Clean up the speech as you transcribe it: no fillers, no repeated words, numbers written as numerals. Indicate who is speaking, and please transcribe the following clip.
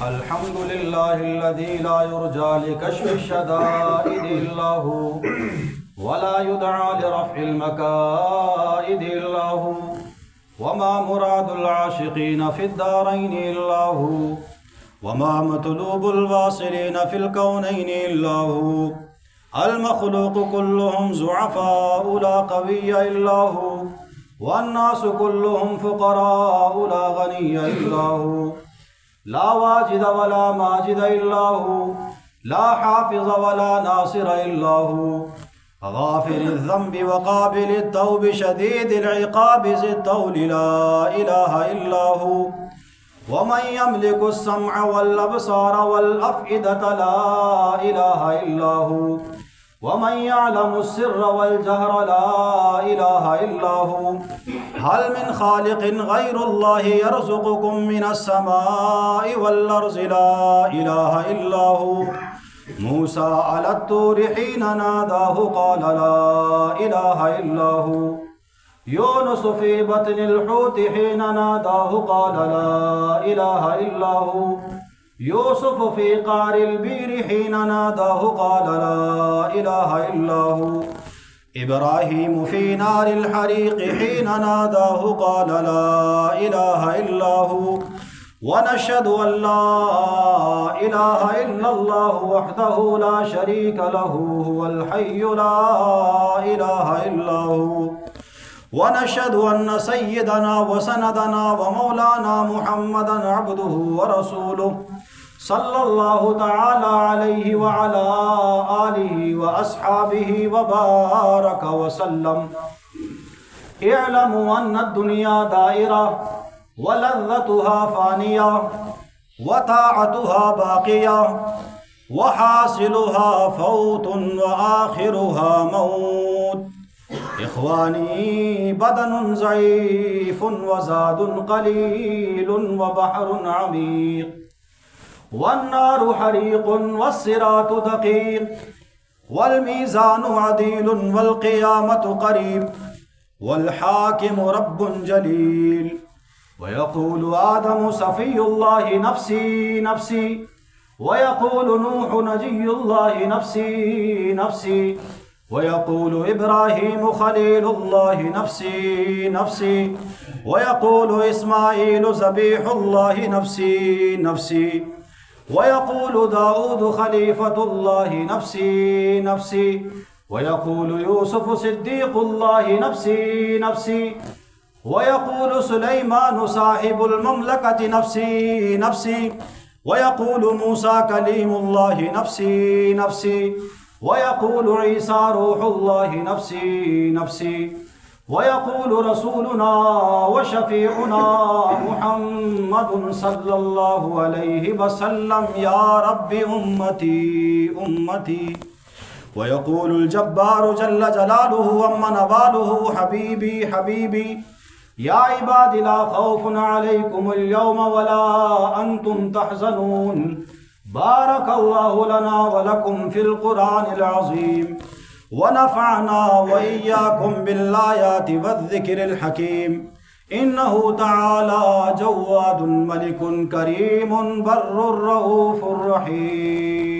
Speaker 1: الحمد لله الذي لا يرجى لكشف الشدائد إلا هو ولا يدعى لرفع المكائد إلا هو وما مراد العاشقين في الدارين إلا هو وما مطلوب الواصلين في الكونين إلا هو المخلوق كلهم زعفاء لا قوي إلا هو والناس كلهم فقراء لا غني إلا هو لا واجد ولا ماجد إلا هو لا حافظ ولا ناصر إلا هو غافر الذنب وقابل التوب شديد العقاب ذي الطول لا إله إلا هو ومن يملك السمع والأبصار والأفئدة لا إله إلا هو ومن يعلم السر والجهر لا إله إلا هو هل من خالق غير الله يرزقكم من السماء والأرض لا إله إلا هو موسى على الطور حين ناداه قال لا إله إلا هو يونس في بطن الحوت حين ناداه قال لا إله إلا هو يوسف في قعر البير حين ناداه قال لا إله إلا هو إبراهيم في نار الحريق حين ناداه قال لا إله إلا هو ونشهد أن لا إله إلا الله وحده لا شريك له هو الحي لا إله إلا هو ونشهد أن سيدنا وسندنا ومولانا محمدا عبده ورسوله صلى الله تعالى عليه وعلى آله وأصحابه وبارك وسلم اعلموا أن الدنيا دائرة ولذتها فانية وطاعتها باقية وحاصلها فوت وآخرها موت إخواني بدن ضعيف وزاد قليل وبحر عميق والنار حريق والصراط دقيق والميزان عديل والقيامة قريب والحاكم رب جليل ويقول آدم صفي الله نفسي نفسي ويقول نوح نجي الله نفسي نفسي ويقول إبراهيم خليل الله نفسي نفسي ويقول إسماعيل ذبيح الله نفسي نفسي ويقول داود خليفة الله نفسي نفسي ويقول يوسف صديق الله نفسي نفسي ويقول سليمان صاحب المملكة نفسي نفسي ويقول موسى كليم الله نفسي نفسي ويقول عيسى روح الله نفسي نفسي ويقول رسولنا وشفيعنا محمد صلى الله عليه وسلم يا رب أمتي أمتي ويقول الجبار جل جلاله ومن نواله حبيبي حبيبي يا عباد لا خوف عليكم اليوم ولا أنتم تحزنون بارك الله لنا ولكم في القرآن العظيم ونفعنا وإياكم بالآيات والذكر الحكيم إنه تعالى جواد ملك كريم بر رؤوف رحيم.